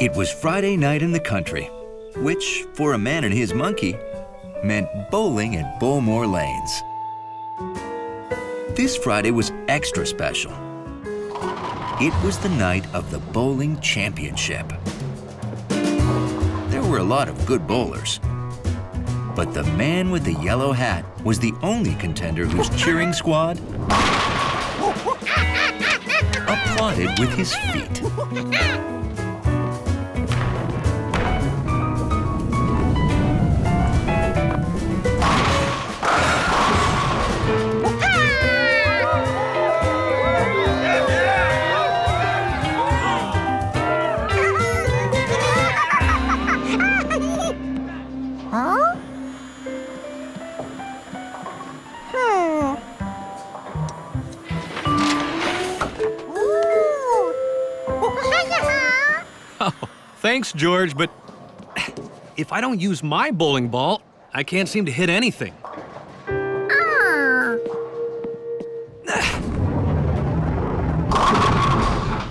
It was Friday night in the country, which, for a man and his monkey, meant bowling at Bowmore Lanes. This Friday was extra special. It was the night of the bowling championship. There were a lot of good bowlers, but the man with the yellow hat was the only contender whose cheering squad applauded with his feet. Thanks, George, but if I don't use my bowling ball, I can't seem to hit anything.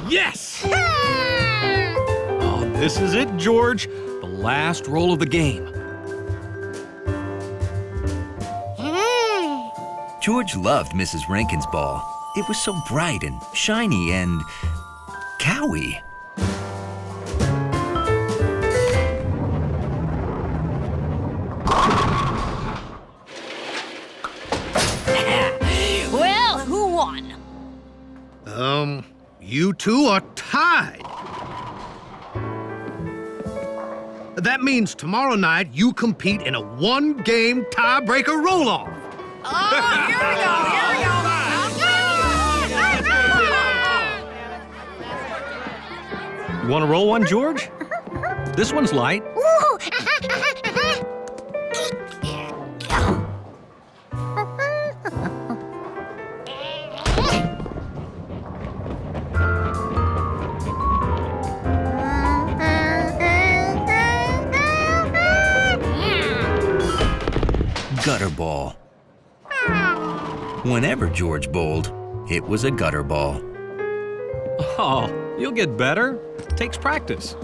Yes! Oh, this is it, George. The last roll of the game. George loved Mrs. Rankin's ball. It was so bright and shiny and cowy. Well, who won? You two are tied. That means tomorrow night you compete in a one-game tiebreaker roll-off. Oh, here we go, You want to roll one, George? This one's light. Gutter ball. Whenever George bowled, it was a gutter ball. Oh, you'll get better. Takes practice.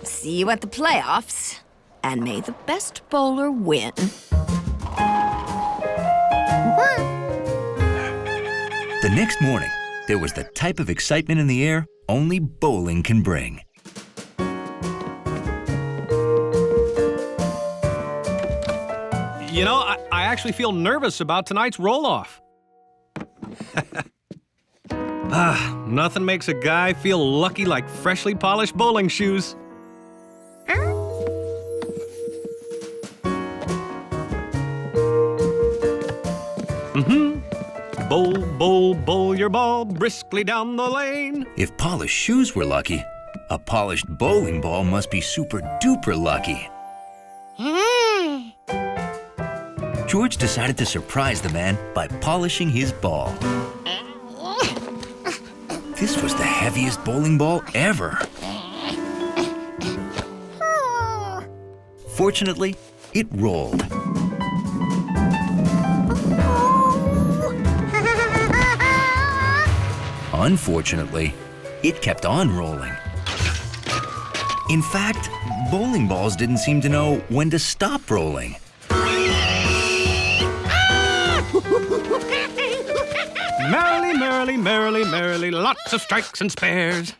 See you at the playoffs, and may the best bowler win. The next morning, there was the type of excitement in the air only bowling can bring. You know, I actually feel nervous about tonight's roll-off. Nothing makes a guy feel lucky like freshly polished bowling shoes. Bowl, bowl, bowl your ball briskly down the lane. If polished shoes were lucky, a polished bowling ball must be super-duper lucky. George decided to surprise the man by polishing his ball. This was the heaviest bowling ball ever. Fortunately, it rolled. Unfortunately, it kept on rolling. In fact, bowling balls didn't seem to know when to stop rolling. Merrily, merrily, merrily, merrily, lots of strikes and spares.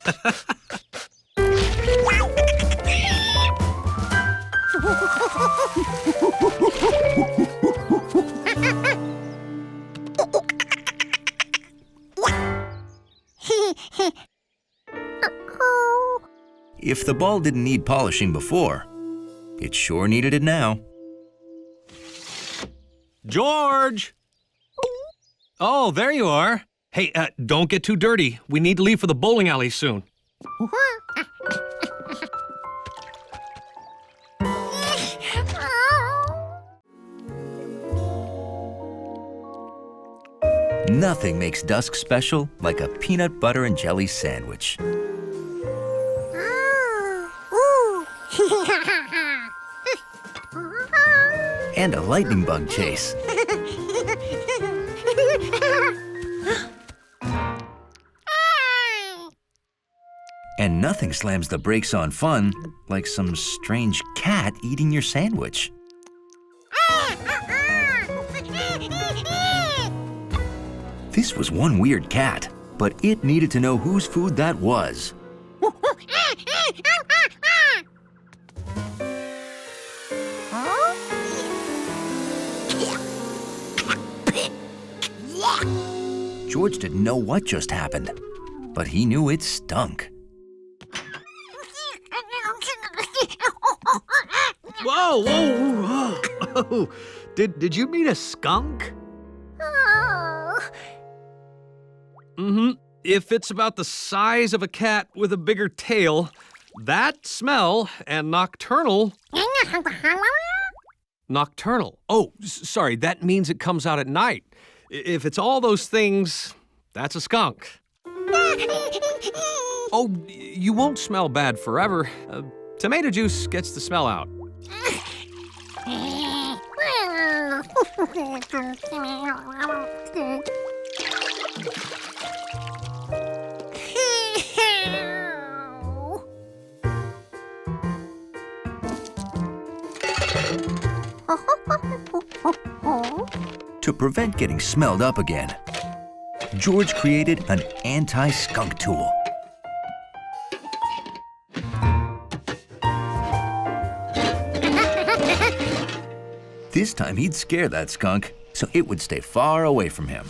If the ball didn't need polishing before, it sure needed it now. George! Oh, there you are. Hey, don't get too dirty. We need to leave for the bowling alley soon. Nothing makes dusk special like a peanut butter and jelly sandwich. And a lightning bug chase. And nothing slams the brakes on fun like some strange cat eating your sandwich. This was one weird cat, but it needed to know whose food that was. George didn't know what just happened, but he knew it stunk. Whoa, whoa, whoa. Oh, did you mean a skunk? Mm-hmm. If it's about the size of a cat with a bigger tail, that smell and nocturnal. Nocturnal. Oh, sorry, that means it comes out at night. If it's all those things, that's a skunk. Oh, you won't smell bad forever. Tomato juice gets the smell out. To prevent getting smelled up again, George created an anti-skunk tool. This time he'd scare that skunk so it would stay far away from him.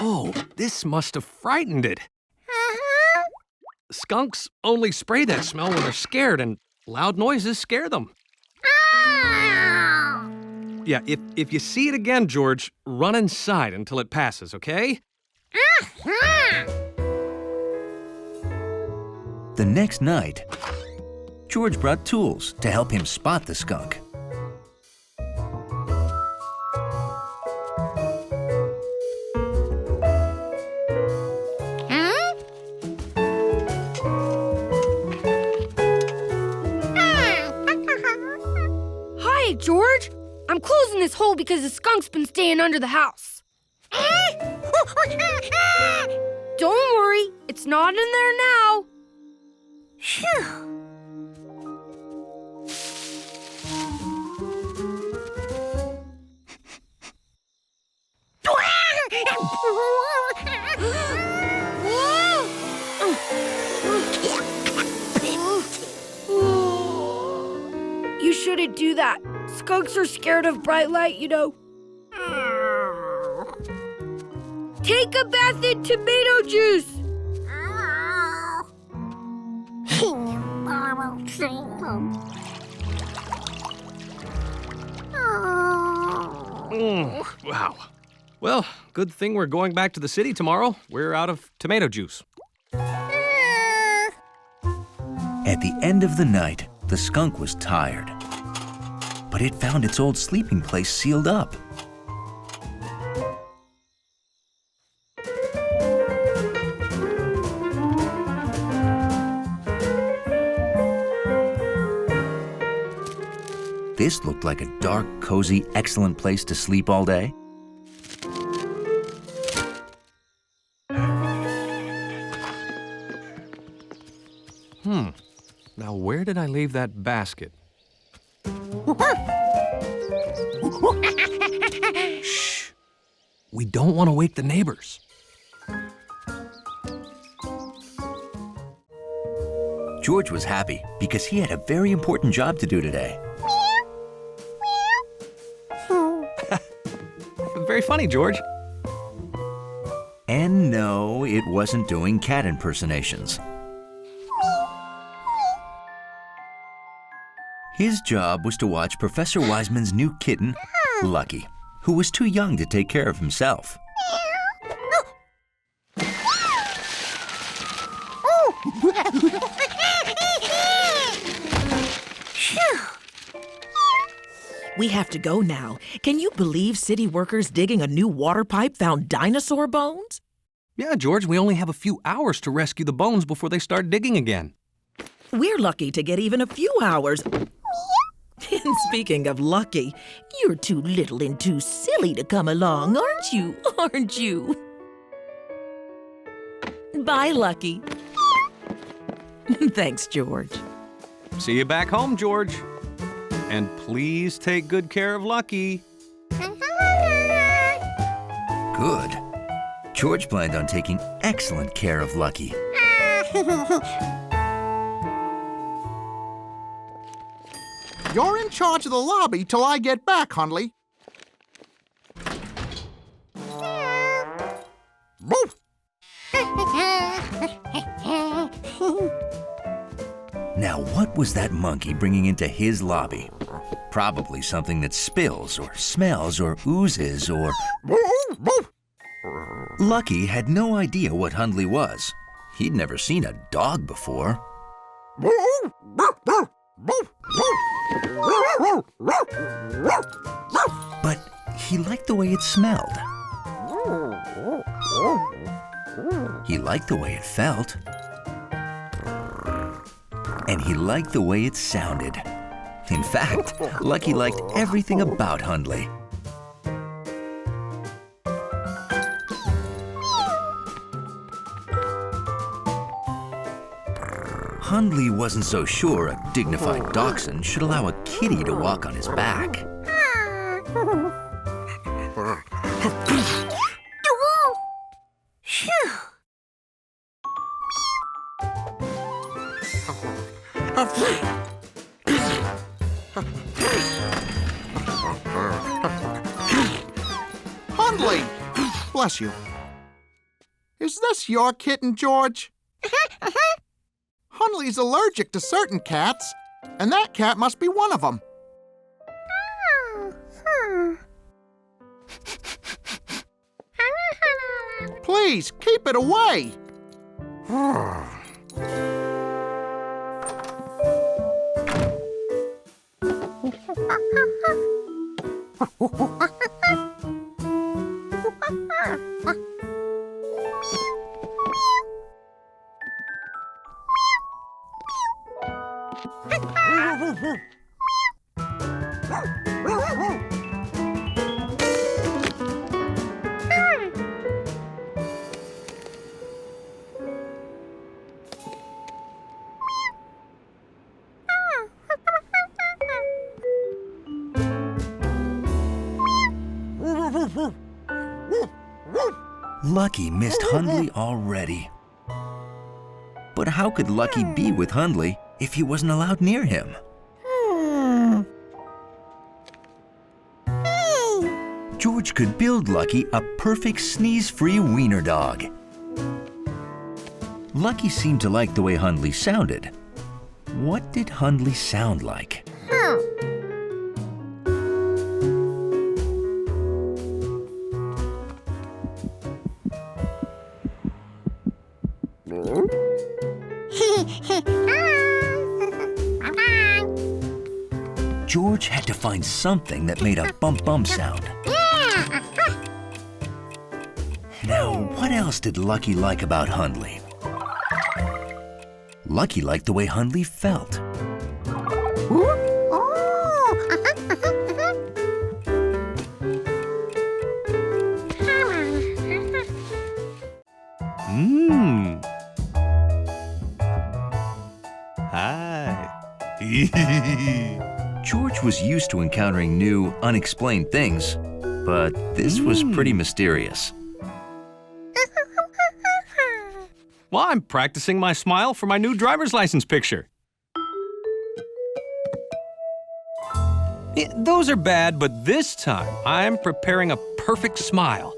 Oh, this must have frightened it. Skunks only spray that smell when they're scared, and loud noises scare them. Yeah, if you see it again, George, run inside until it passes, okay? The next night, George brought tools to help him spot the skunk. Hi, George. I'm closing this hole because the skunk's been staying under the house. Don't worry, it's not in there now. You shouldn't do that. Skunks are scared of bright light, you know. Take a bath in tomato juice. Wow. Well, good thing we're going back to the city tomorrow. We're out of tomato juice. At the end of the night, the skunk was tired, but it found its old sleeping place sealed up. This looked like a dark, cozy, excellent place to sleep all day. Now, where did I leave that basket? Shh! We don't want to wake the neighbors. George was happy because he had a very important job to do today. Very funny, George. And no, it wasn't doing cat impersonations. His job was to watch Professor Wiseman's new kitten, Lucky, who was too young to take care of himself. We have to go now. Can you believe city workers digging a new water pipe found dinosaur bones? Yeah, George, we only have a few hours to rescue the bones before they start digging again. We're lucky to get even a few hours. And speaking of lucky, you're too little and too silly to come along, aren't you? Aren't you? Bye, Lucky. Thanks, George. See you back home, George. And please take good care of Lucky. Good. George planned on taking excellent care of Lucky. You're in charge of the lobby till I get back, Hundley. Now, what was that monkey bringing into his lobby? Probably something that spills or smells or oozes or... Lucky had no idea what Hundley was. He'd never seen a dog before. But he liked the way it smelled. He liked the way it felt. And he liked the way it sounded. In fact, Lucky liked everything about Hundley. Hundley wasn't so sure a dignified dachshund should allow a kitty to walk on his back. Hundley! Bless you. Is this your kitten, George? Hundley's allergic to certain cats, and that cat must be one of them. Please, keep it away. Lucky missed Hundley already. But how could Lucky be with Hundley if he wasn't allowed near him? George could build Lucky a perfect sneeze-free wiener dog. Lucky seemed to like the way Hundley sounded. What did Hundley sound like? George had to find something that made a bump-bump sound. Now, what else did Lucky like about Hundley? Lucky liked the way Hundley felt. Hi. George was used to encountering new, unexplained things, but this was pretty mysterious. Well, I'm practicing my smile for my new driver's license picture. Those are bad, but this time I'm preparing a perfect smile.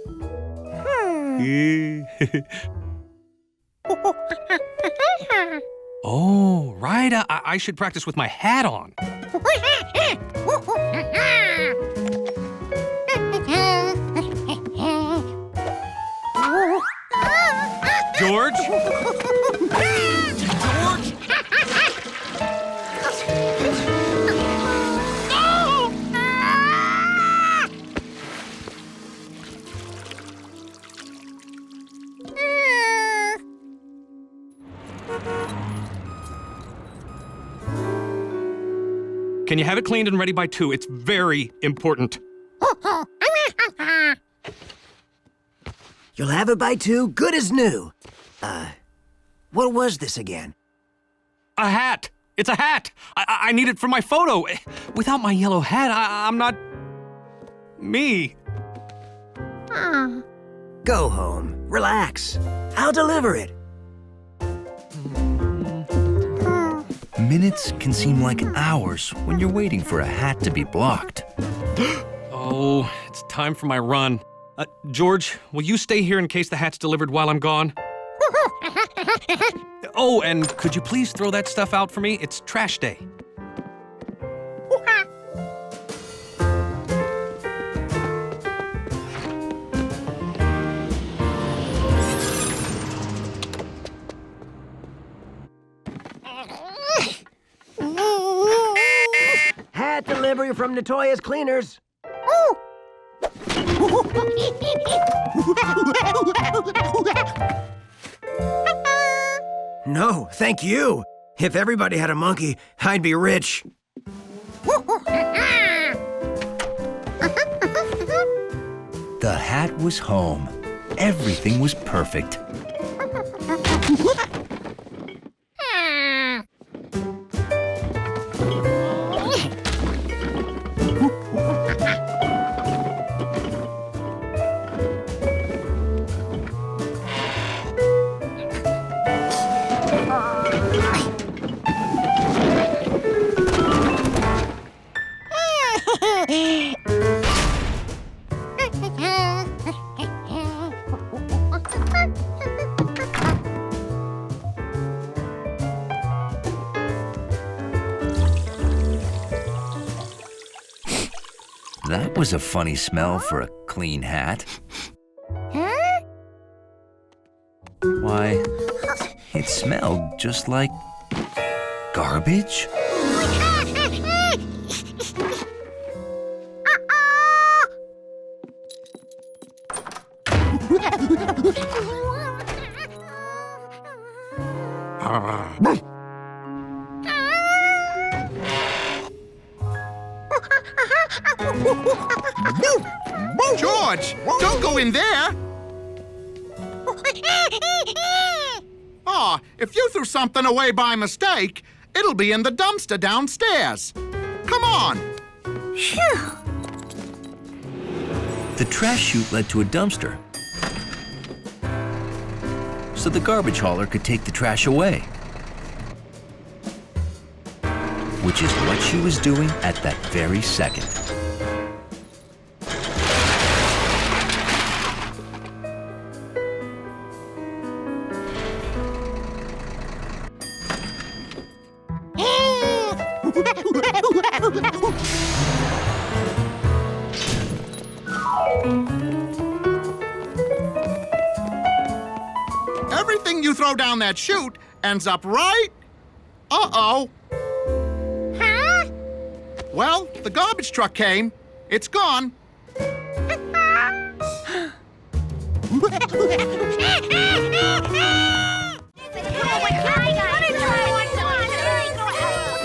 Oh, right. I should practice with my hat on. George? George? Can you have it cleaned and ready by 2? It's very important. You'll have it by 2, good as new. What was this again? A hat. It's a hat. I need it for my photo. Without my yellow hat, I'm not... me. Go home. Relax. I'll deliver it. Minutes can seem like hours when you're waiting for a hat to be blocked. Oh, it's time for my run. George, will you stay here in case the hat's delivered while I'm gone? Oh, and could you please throw that stuff out for me? It's trash day. Hat delivery from Notorious Cleaners. No, thank you. If everybody had a monkey, I'd be rich. The hat was home. Everything was perfect. That was a funny smell for a clean hat. Why, it smelled just like garbage. George, don't go in there! Aw, if you threw something away by mistake, it'll be in the dumpster downstairs. Come on! The trash chute led to a dumpster, so the garbage hauler could take the trash away. Which is what she was doing at that very second. Everything you throw down that chute ends up right... Uh-oh. Huh? Well, the garbage truck came. It's gone.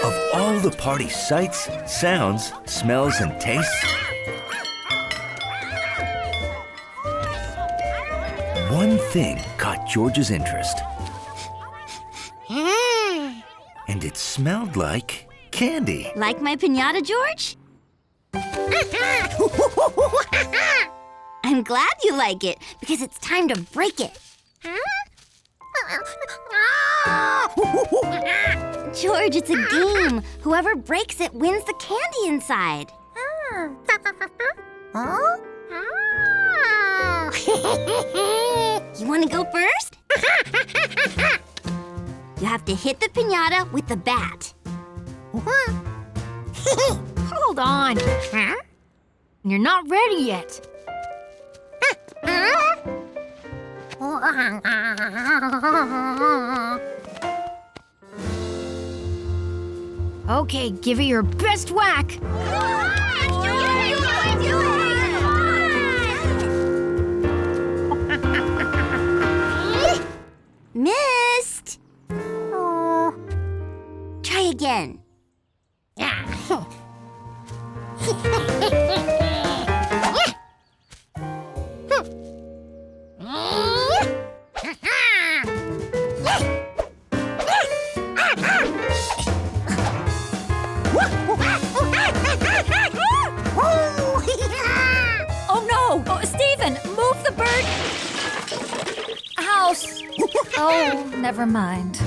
Of all the party sights, sounds, smells, and tastes, one thing caught George's interest. And it smelled like candy. Like my piñata, George? I'm glad you like it, because it's time to break it. George, it's a game. Whoever breaks it wins the candy inside. You want to go first? You have to hit the piñata with the bat. Hold on. You're not ready yet. Okay, give it your best whack. Missed. Try again. Oh no! Oh, Stephen, move the bird house. Oh, never mind.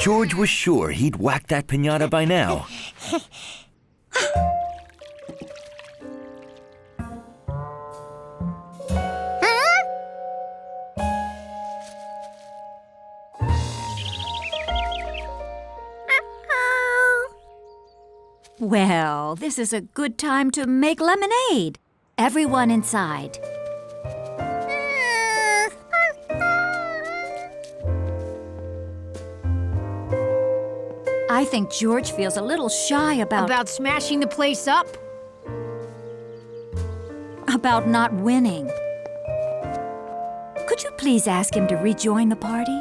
George was sure he'd whacked that piñata by now. Well, this is a good time to make lemonade. Everyone inside. I think George feels a little shy About smashing the place up? about not winning. Could you please ask him to rejoin the party?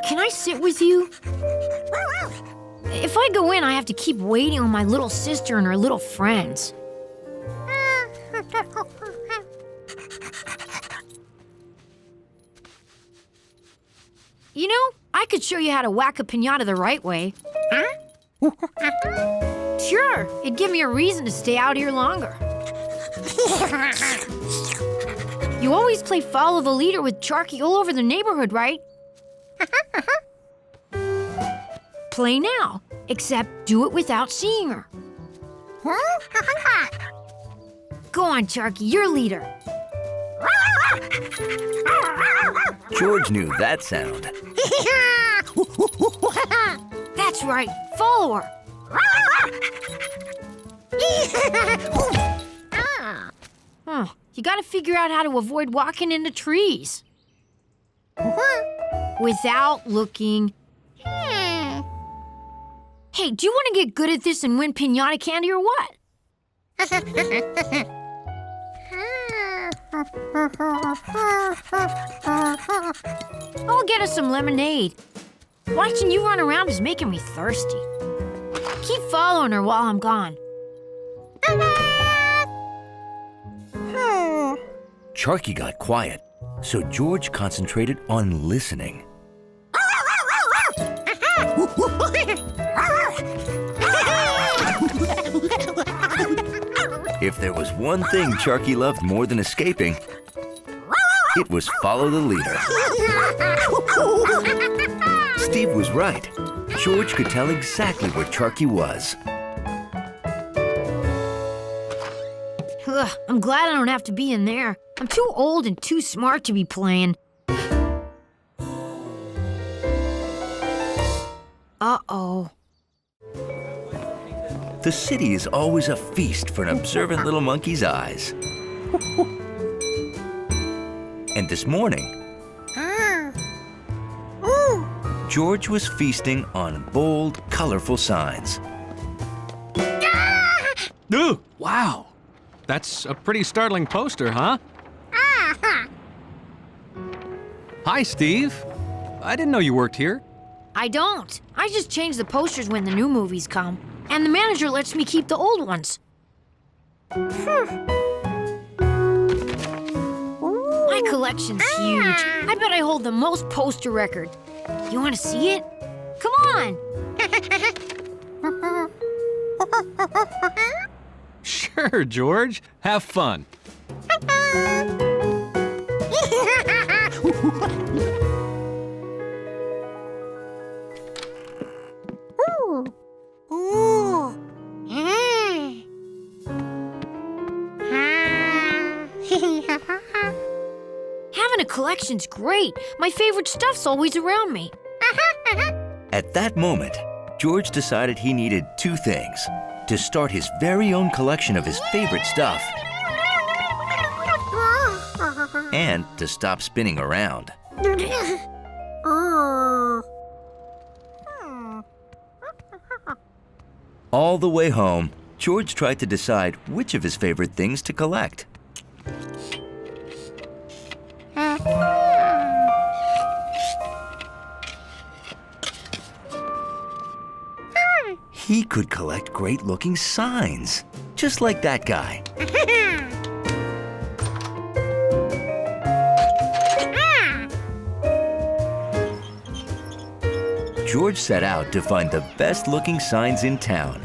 Can I sit with you? If I go in, I have to keep waiting on my little sister and her little friends. You know, I could show you how to whack a piñata the right way. Sure, it'd give me a reason to stay out here longer. You always play follow the leader with Charky all over the neighborhood, right? Play now, except do it without seeing her. Go on, Charky, you're leader. George knew that sound. That's right, follow her. You gotta figure out how to avoid walking into trees. Without looking. Hey, do you want to get good at this and win piñata candy or what? I'll get us some lemonade. Watching you run around is making me thirsty. Keep following her while I'm gone. Charky got quiet, so George concentrated on listening. If there was one thing Charky loved more than escaping, it was follow the leader. Steve was right. George could tell exactly where Charky was. Ugh, I'm glad I don't have to be in there. I'm too old and too smart to be playing. Uh-oh. The city is always a feast for an observant little monkey's eyes. And this morning, George was feasting on bold, colorful signs. Ooh, wow. That's a pretty startling poster, huh? Hi, Steve. I didn't know you worked here. I don't. I just change the posters when the new movies come. And the manager lets me keep the old ones. My collection's huge. I bet I hold the most poster record. You want to see it? Come on! Sure, George. Have fun. Having a collection's great. My favorite stuff's always around me. At that moment, George decided he needed two things: to start his very own collection of his favorite stuff, and to stop spinning around. All the way home, George tried to decide which of his favorite things to collect. He could collect great-looking signs, just like that guy. George set out to find the best-looking signs in town.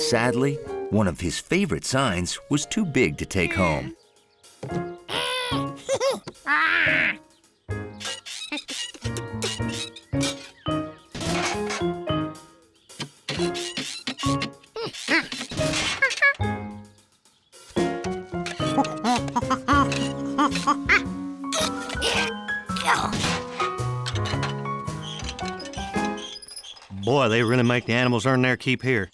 Sadly, one of his favorite signs was too big to take home. Boy, they really make the animals earn their keep here.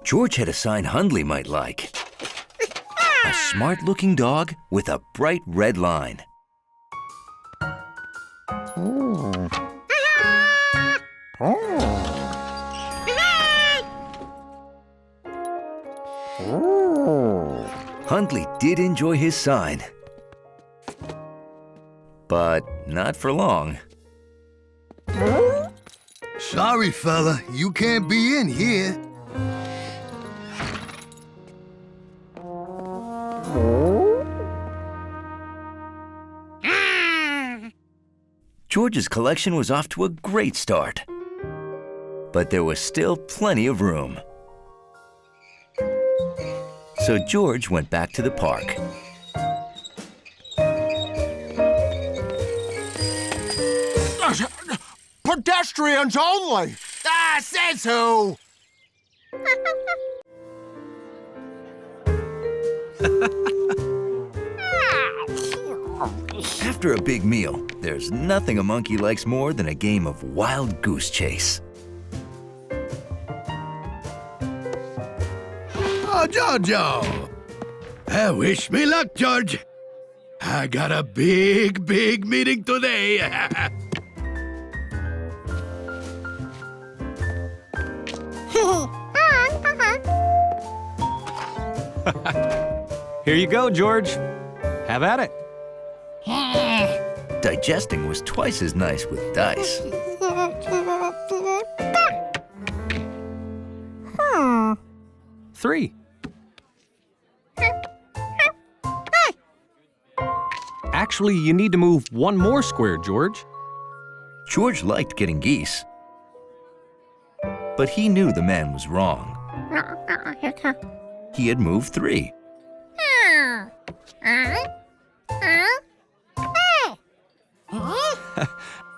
George had a sign Hundley might like. A smart-looking dog with a bright red line. Hundley did enjoy his sign, but not for long. Sorry, fella, you can't be in here. George's collection was off to a great start, but there was still plenty of room. So George went back to the park. Pedestrians only! Ah, says who? After a big meal, there's nothing a monkey likes more than a game of wild goose chase. Oh, Jojo! Wish me luck, George. I got a big meeting today. Here you go, George. Have at it. Digesting was twice as nice with dice. Three. Actually, you need to move one more square, George. George liked getting geese, but he knew the man was wrong. He had moved 3.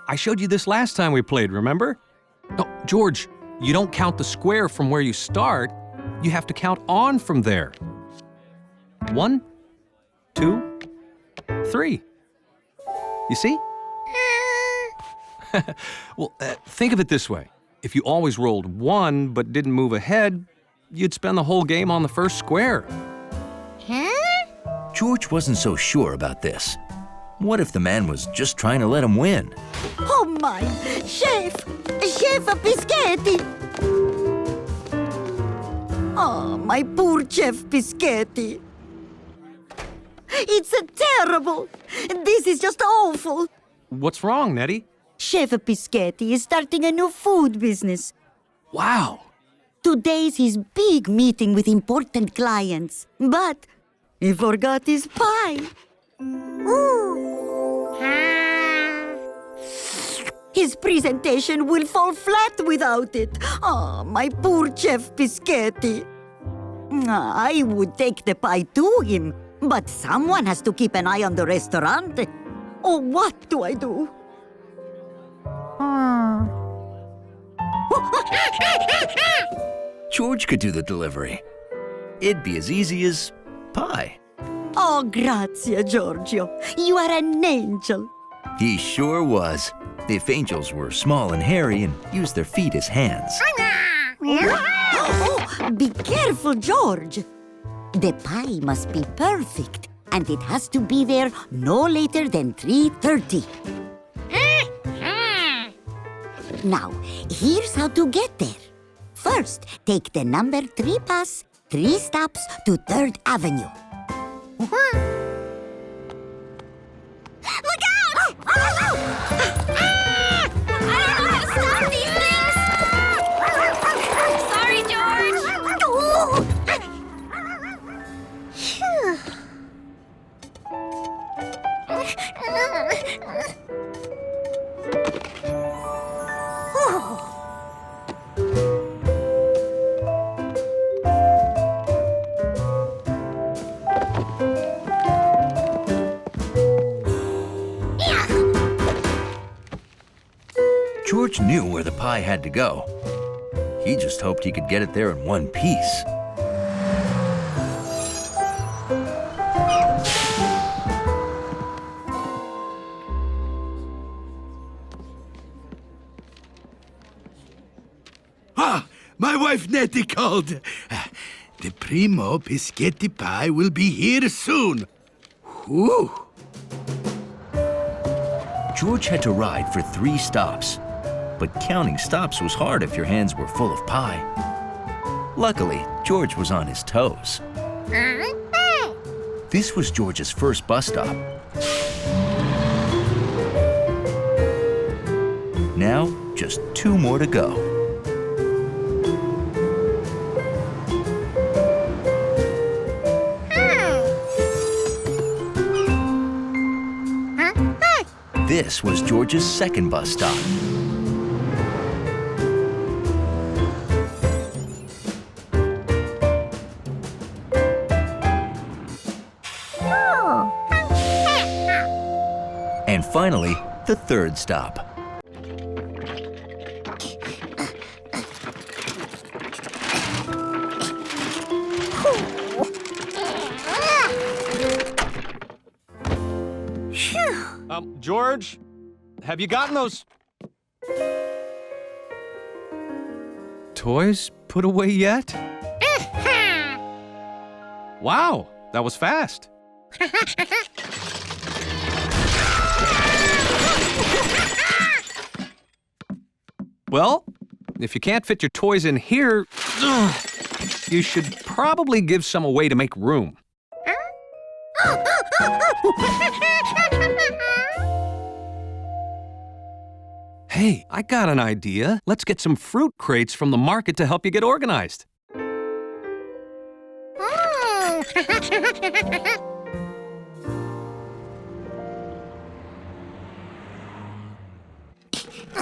I showed you this last time we played, remember? No, George, you don't count the square from where you start. You have to count on from there. 1, 2, 3. You see? Well, think of it this way. If you always rolled 1 but didn't move ahead, you'd spend the whole game on the first square. George wasn't so sure about this. What if the man was just trying to let him win? Oh my! Chef! Chef Biscotti! Oh, my poor Chef Biscotti. It's terrible. This is just awful. What's wrong, Nettie? Chef Biscotti is starting a new food business. Wow. Today's his big meeting with important clients. But he forgot his pie. His presentation will fall flat without it. Oh, my poor Chef Biscotti. I would take the pie to him, but someone has to keep an eye on the restaurant. Oh, what do I do? George could do the delivery. It'd be as easy as pie. Oh, grazie, Giorgio. You are an angel. He sure was. If angels were small and hairy and used their feet as hands. Oh, be careful, George. The pie must be perfect, and it has to be there no later than 3:30. Now, here's how to get there. First, take the number 3 bus, 3 stops to 3rd Avenue. Look out! I don't know how to stop these things! Sorry, George! George knew where the pie had to go. He just hoped he could get it there in one piece. Ah, my wife Nettie called. The primo Biscotti pie will be here soon. Whew. George had to ride for 3 stops. But counting stops was hard if your hands were full of pie. Luckily, George was on his toes. This was George's first bus stop. Now, just 2 more to go. This was George's second bus stop. And finally, the third stop. George, have you gotten those toys put away yet? Wow, that was fast. Well, if you can't fit your toys in here, you should probably give some away to make room. Hey, I got an idea. Let's get some fruit crates from the market to help you get organized.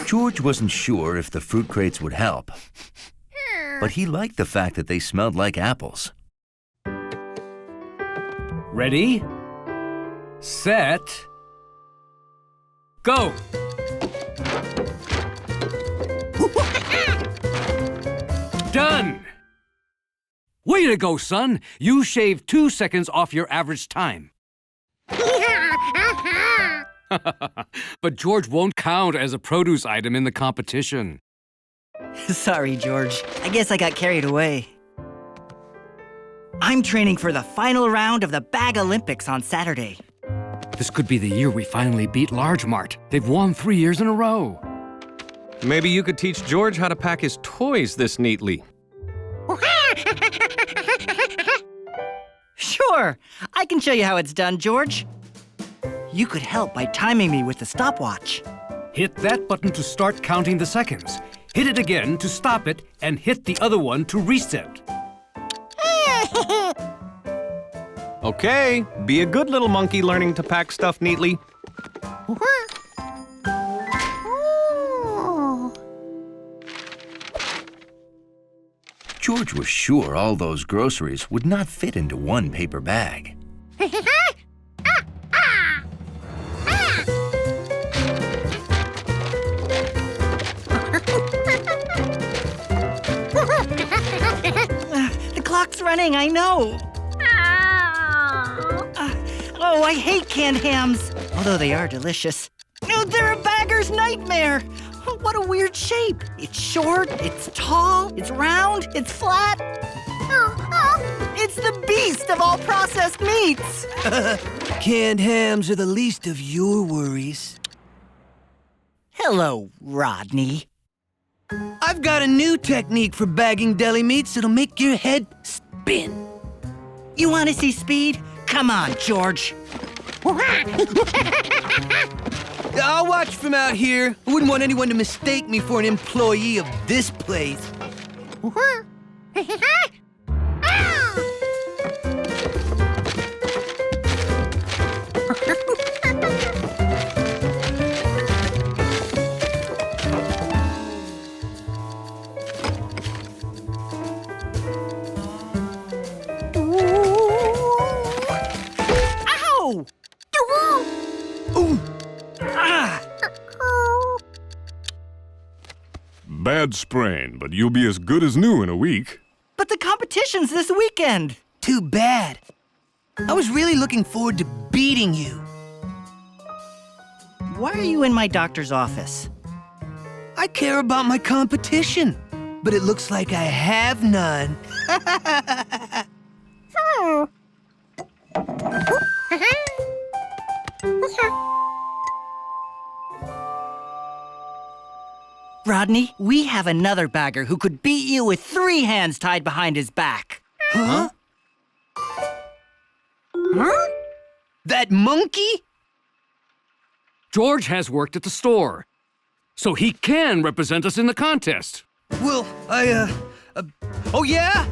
George wasn't sure if the fruit crates would help, but he liked the fact that they smelled like apples. Ready, set, go! Done! Way to go, son! You shaved 2 seconds off your average time. But George won't count as a produce item in the competition. Sorry, George. I guess I got carried away. I'm training for the final round of the Bag Olympics on Saturday. This could be the year we finally beat Large Mart. They've won 3 years in a row. Maybe you could teach George how to pack his toys this neatly. Sure, I can show you how it's done, George. You could help by timing me with the stopwatch. Hit that button to start counting the seconds. Hit it again to stop it, and hit the other one to reset. Okay, be a good little monkey learning to pack stuff neatly. George was sure all those groceries would not fit into one paper bag. The clock's running, I know. Oh, I hate canned hams, although they are delicious. Oh, they're a bagger's nightmare. What a weird shape. It's short, it's tall, it's round, it's flat. It's the beast of all processed meats. Canned hams are the least of your worries. Hello, Rodney. I've got a new technique for bagging deli meats that'll make your head spin. You want to see speed? Come on, George. I'll watch from out here. I wouldn't want anyone to mistake me for an employee of this place. Ow! Bad sprain, but you'll be as good as new in a week. But the competition's this weekend. Too bad. I was really looking forward to beating you. Why are you in my doctor's office? I care about my competition, but it looks like I have none. Rodney, we have another bagger who could beat you with 3 hands tied behind his back. Huh? Huh? That monkey? George has worked at the store, so he can represent us in the contest. Well, oh yeah?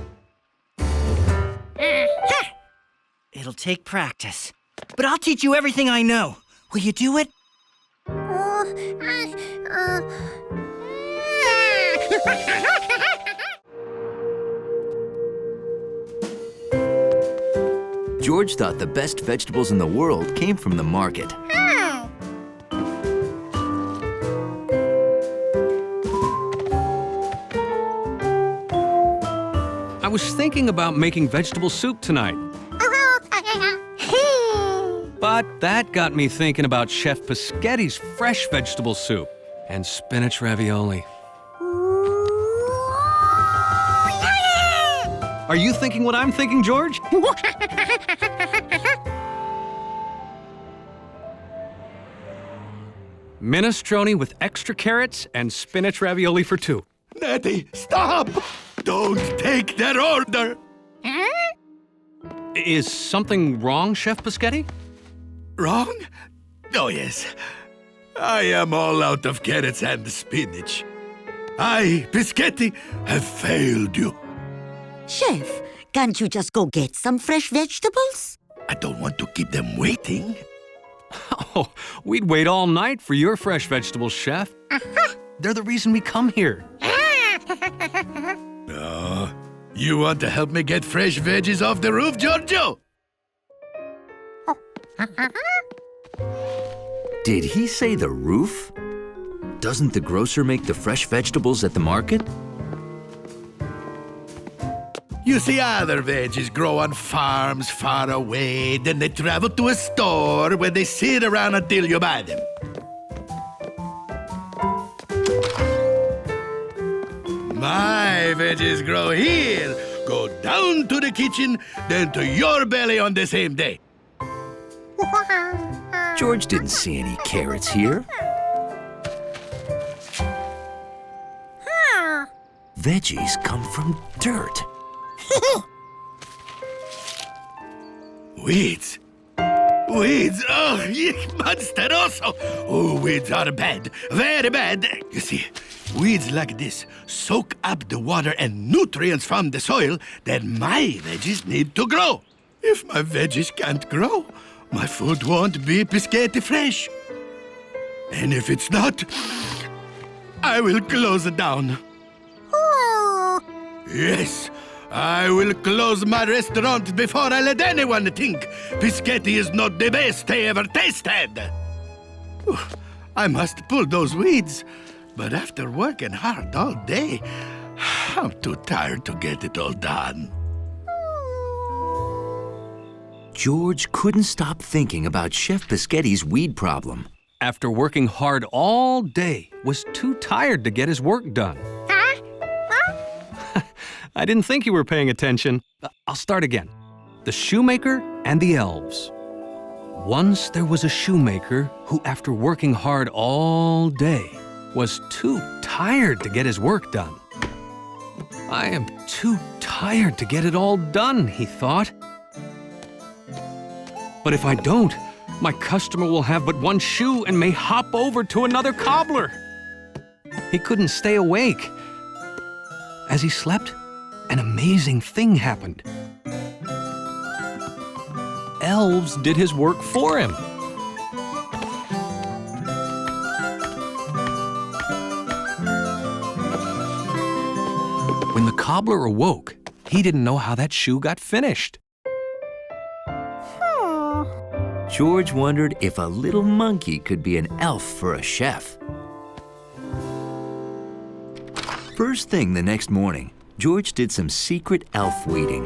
It'll take practice, but I'll teach you everything I know. Will you do it? George thought the best vegetables in the world came from the market. I was thinking about making vegetable soup tonight. But that got me thinking about Chef Pischetti's fresh vegetable soup and spinach ravioli. Are you thinking what I'm thinking, George? Minestrone with extra carrots and spinach ravioli for 2. Nettie, stop! Don't take that order! Is something wrong, Chef Pischetti? Wrong? Oh, yes. I am all out of carrots and spinach. I, Pischetti, have failed you. Chef, can't you just go get some fresh vegetables? I don't want to keep them waiting. Oh, we'd wait all night for your fresh vegetables, Chef. They're the reason we come here. Oh, you want to help me get fresh veggies off the roof, Giorgio? Did he say the roof? Doesn't the grocer make the fresh vegetables at the market? You see, other veggies grow on farms far away, then they travel to a store where they sit around until you buy them. My veggies grow here, go down to the kitchen, then to your belly on the same day. George didn't see any carrots here. Veggies come from dirt. Weeds. Weeds. Oh, monsteroso. Oh, weeds are bad. Very bad. You see, weeds like this soak up the water and nutrients from the soil that my veggies need to grow. If my veggies can't grow, my food won't be Piscetti fresh. And if it's not, I will close it down. Yes, I will close my restaurant before I let anyone think Piscetti is not the best they ever tasted. I must pull those weeds, but after working hard all day, I'm too tired to get it all done. George couldn't stop thinking about Chef Piscetti's weed problem. After working hard all day, was too tired to get his work done. I didn't think you were paying attention. I'll start again. The shoemaker and the elves. Once there was a shoemaker who, after working hard all day, was too tired to get his work done. I am too tired to get it all done, he thought. But if I don't, my customer will have but one shoe and may hop over to another cobbler. He couldn't stay awake. As he slept, an amazing thing happened. Elves did his work for him. When the cobbler awoke, he didn't know how that shoe got finished. George wondered if a little monkey could be an elf for a chef. First thing the next morning, George did some secret elf weeding.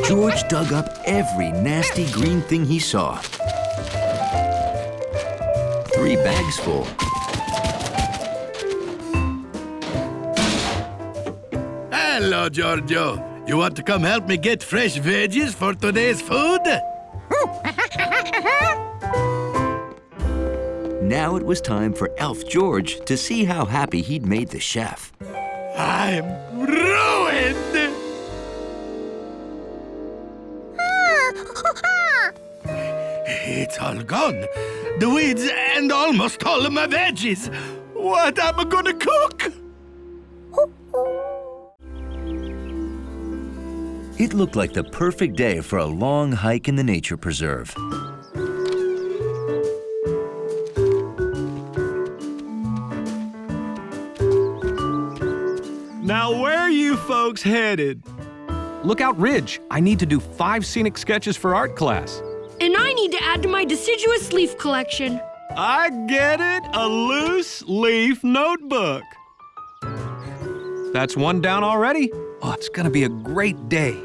George dug up every nasty green thing he saw. 3 bags full. Hello, Giorgio. You want to come help me get fresh veggies for today's food? Now it was time for Elf George to see how happy he'd made the chef. I'm ruined! It's all gone. The weeds and almost all of my veggies. What am I gonna cook? It looked like the perfect day for a long hike in the nature preserve. Now where are you folks headed? Lookout Ridge. I need to do 5 scenic sketches for art class. And I need to add to my deciduous leaf collection. I get it, a loose leaf notebook. That's one down already. Oh, it's gonna be a great day.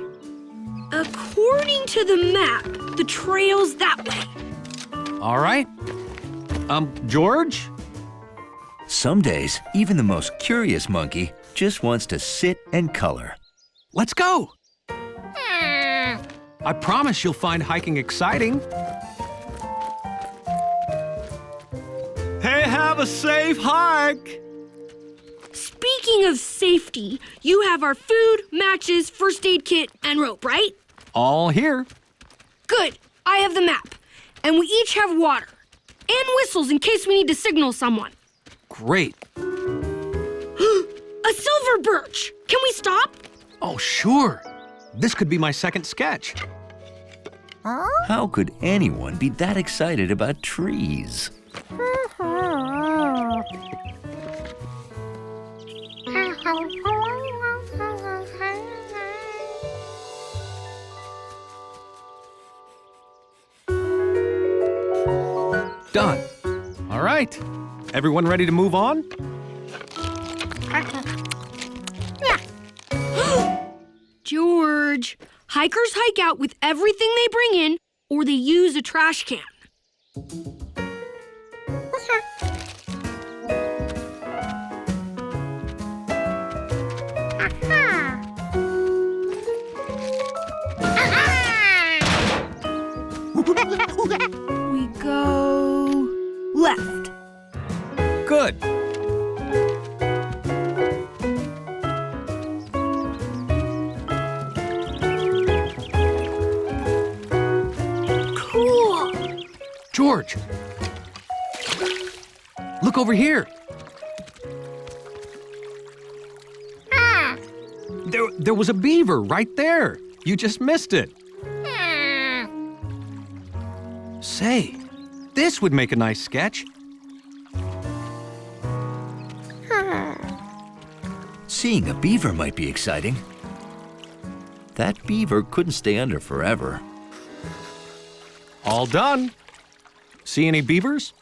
According to the map, the trail's that way. All right. George? Some days, even the most curious monkey just wants to sit and color. Let's go. I promise you'll find hiking exciting. Hey, have a safe hike. Speaking of safety, you have our food, matches, first aid kit, and rope, right? All here. Good. I have the map. And we each have water. And whistles in case we need to signal someone. Great. A silver birch. Can we stop? Oh, sure. This could be my second sketch. How could anyone be that excited about trees? Done. All right. Everyone ready to move on? George, hikers hike out with everything they bring in, or they use a trash can. We go left. Good. Cool. George, look over here. There was a beaver right there. You just missed it. Say, this would make a nice sketch. Seeing a beaver might be exciting. That beaver couldn't stay under forever. All done. See any beavers?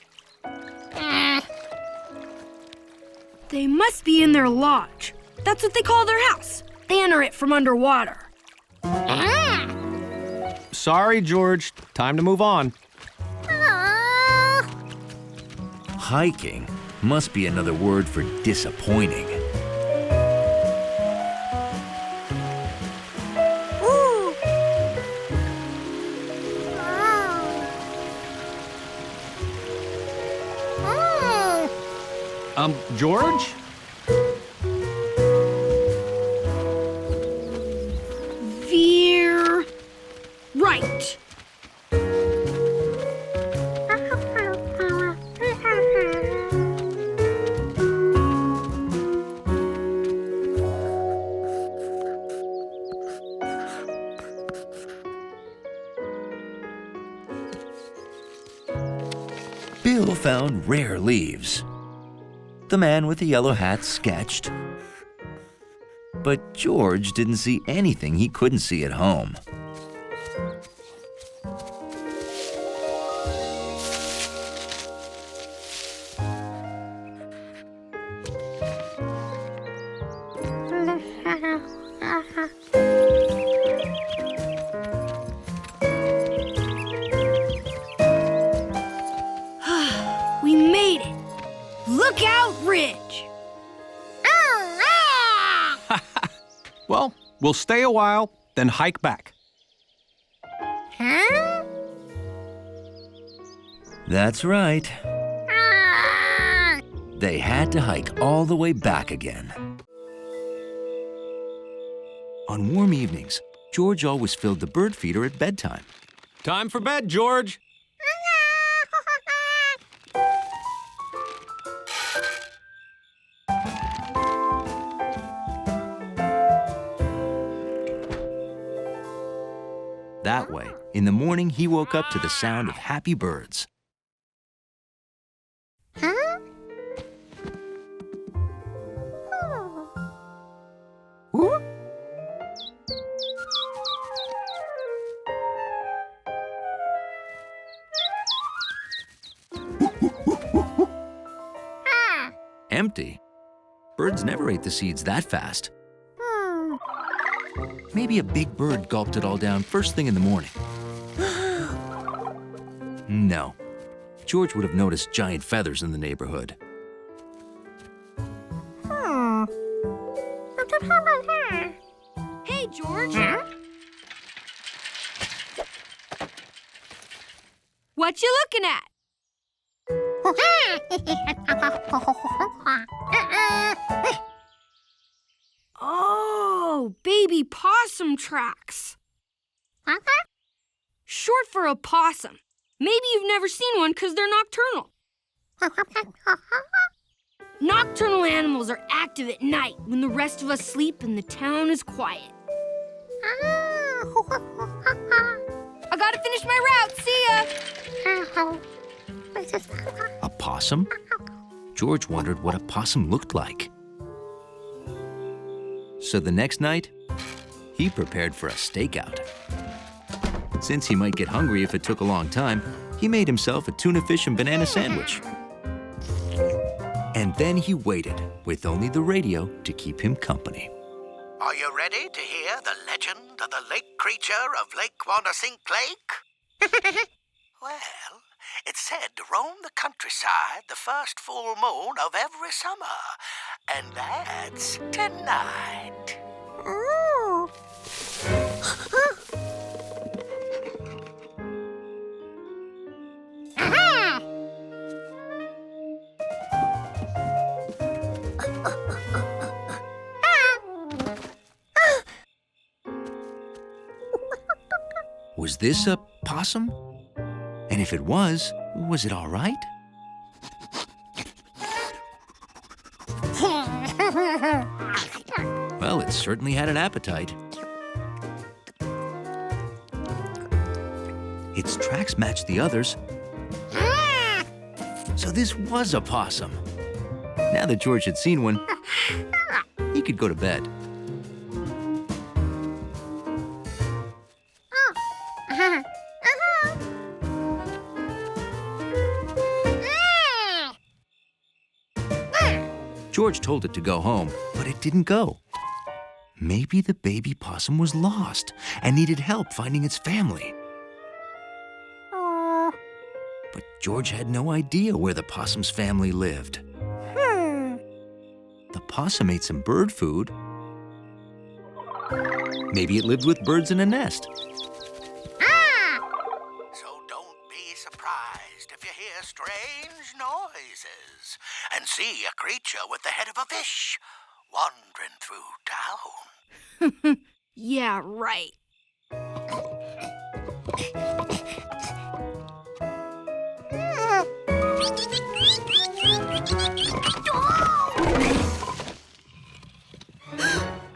They must be in their lodge. That's what they call their house. They enter it from underwater. Sorry, George. Time to move on. Hiking must be another word for disappointing. George? Veer right. Bill found rare leaves. The man with the yellow hat sketched. But George didn't see anything he couldn't see at home. We made it. Lookout Ridge. Well, we'll stay a while, then hike back. Huh? That's right. They had to hike all the way back again. On warm evenings, George always filled the bird feeder at bedtime. Time for bed, George. That way, in the morning, he woke up to the sound of happy birds. Huh? Ooh. Empty. Birds never ate the seeds that fast. Maybe a big bird gulped it all down first thing in the morning. No. George would have noticed giant feathers in the neighborhood. Hey, George. What you looking at? Oh, baby possum tracks. Short for opossum. Maybe you've never seen one because they're nocturnal. Nocturnal animals are active at night when the rest of us sleep and the town is quiet. I gotta finish my route. See ya. A possum? George wondered what a possum looked like. So the next night, he prepared for a stakeout. Since he might get hungry if it took a long time, he made himself a tuna fish and banana sandwich. And then he waited, with only the radio to keep him company. Are you ready to hear the legend of the lake creature of Lake Wanasink Lake? Well, it's said to roam the countryside the first full moon of every summer, and that's tonight. Ooh. Was this a possum? And if it was it all right? Well, it certainly had an appetite. Its tracks matched the others. So this was a possum. Now that George had seen one, he could go to bed. George told it to go home, but it didn't go. Maybe the baby possum was lost and needed help finding its family. But George had no idea where the possum's family lived. The possum ate some bird food. Maybe it lived with birds in a nest. So don't be surprised if you hear strange noises and see a creature with the head of a fish wandering through town. Yeah, right.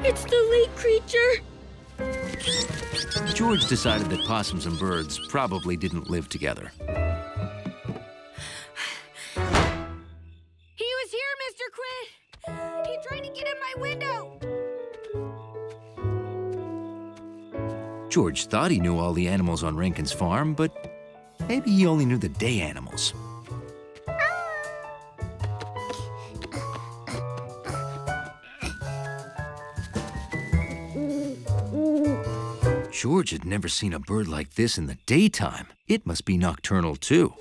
It's the lake creature. George decided that possums and birds probably didn't live together. He was here, Mr. Quinn. He tried to get in my window. George thought he knew all the animals on Rankin's farm, but maybe he only knew the day animals. George had never seen a bird like this in the daytime. It must be nocturnal, too.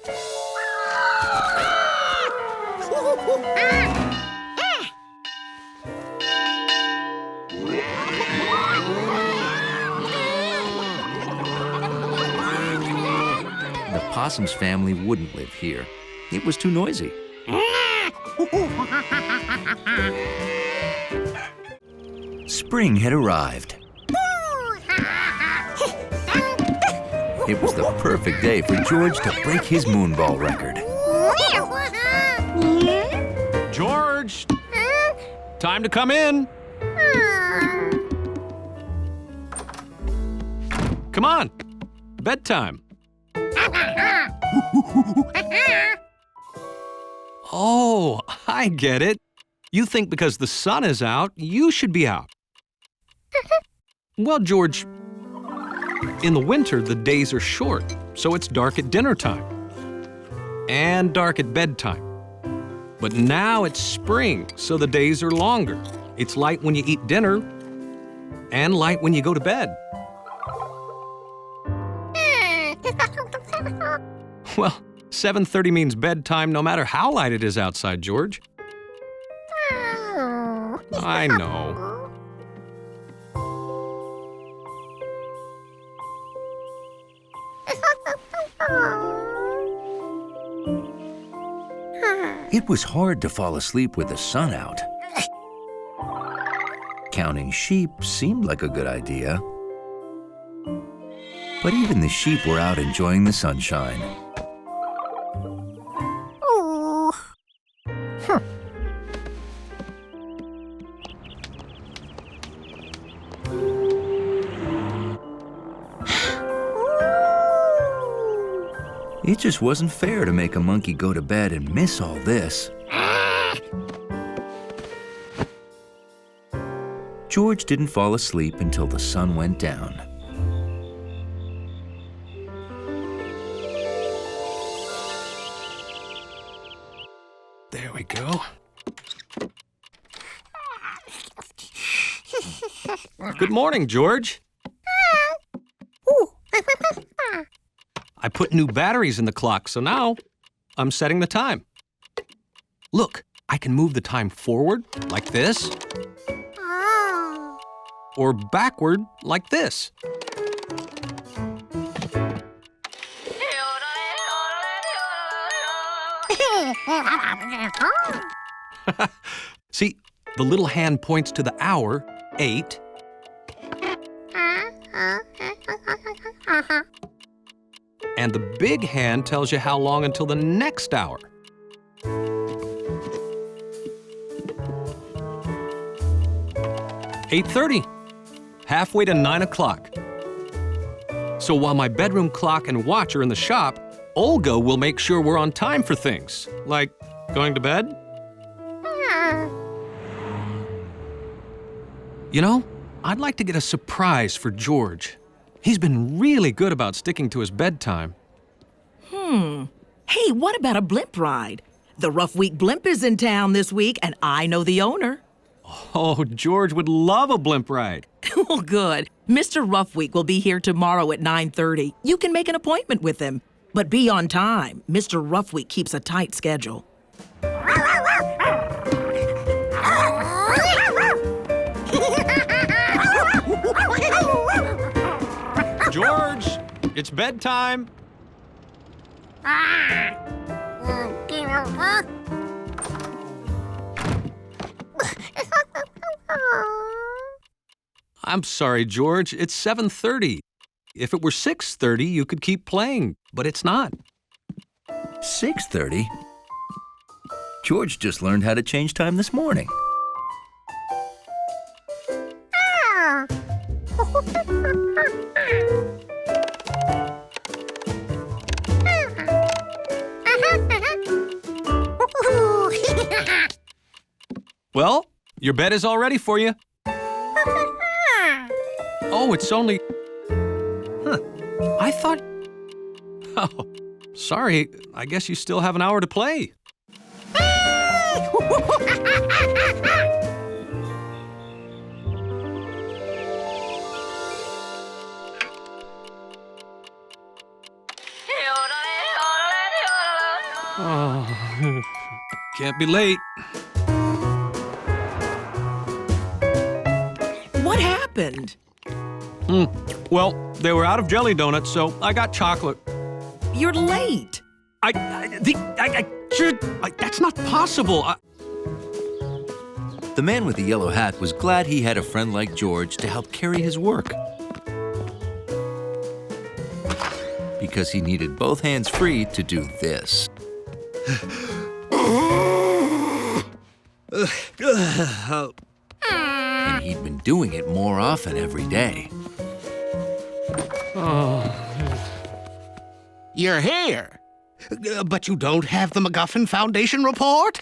The possum's family wouldn't live here. It was too noisy. Spring had arrived. It was the perfect day for George to break his moonball record. George! Time to come in. Come on. Bedtime. Oh, I get it. You think because the sun is out, you should be out. Well, George, in the winter, the days are short, so it's dark at dinner time and dark at bedtime. But now it's spring, so the days are longer. It's light when you eat dinner and light when you go to bed. Well, 7:30 means bedtime no matter how light it is outside, George. I know. It was hard to fall asleep with the sun out. Counting sheep seemed like a good idea. But even the sheep were out enjoying the sunshine. It just wasn't fair to make a monkey go to bed and miss all this. George didn't fall asleep until the sun went down. There we go. Good morning, George. I put new batteries in the clock, so now I'm setting the time. Look, I can move the time forward, like this, or backward, like this. See, the little hand points to the hour, 8. And the big hand tells you how long until the next hour. "8:30, halfway to 9 o'clock. So while my bedroom clock and watch are in the shop, Olga will make sure we're on time for things, like going to bed. You know, I'd like to get a surprise for George. He's been really good about sticking to his bedtime. Hey, what about a blimp ride? The Rough Week blimp is in town this week, and I know the owner. Oh, George would love a blimp ride. Well, good. Mr. Roughweek will be here tomorrow at 9:30. You can make an appointment with him. But be on time. Mr. Roughweek keeps a tight schedule. George, it's bedtime. I'm sorry, George. It's 7:30. If it were 6:30, you could keep playing, but it's not. 6:30? George just learned how to change time this morning. Well, your bed is all ready for you. Oh, it's only... I thought... Oh, sorry. I guess you still have an hour to play. Oh, can't be late. What happened? Well, they were out of jelly donuts, so I got chocolate. You're late. That's not possible. The man with the yellow hat was glad he had a friend like George to help carry his work. Because he needed both hands free to do this. And he'd been doing it more often every day. You're here. But you don't have the MacGuffin Foundation report?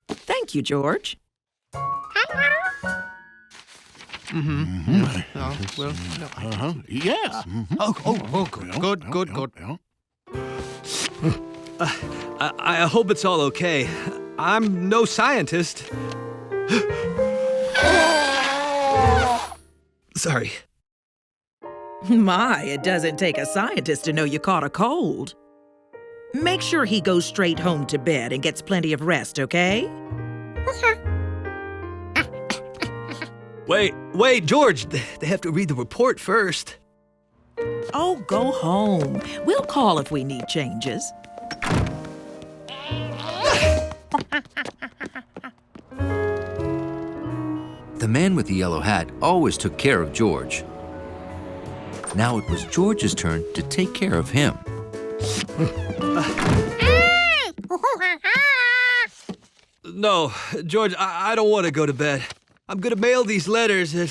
Thank you, George. Yeah. Good. I hope it's all okay. I'm no scientist. Sorry. My, it doesn't take a scientist to know you caught a cold. Make sure he goes straight home to bed and gets plenty of rest, okay? Wait, George. They have to read the report first. Oh, go home. We'll call if we need changes. The man with the yellow hat always took care of George. Now it was George's turn to take care of him. No, George, I don't want to go to bed. I'm gonna mail these letters and...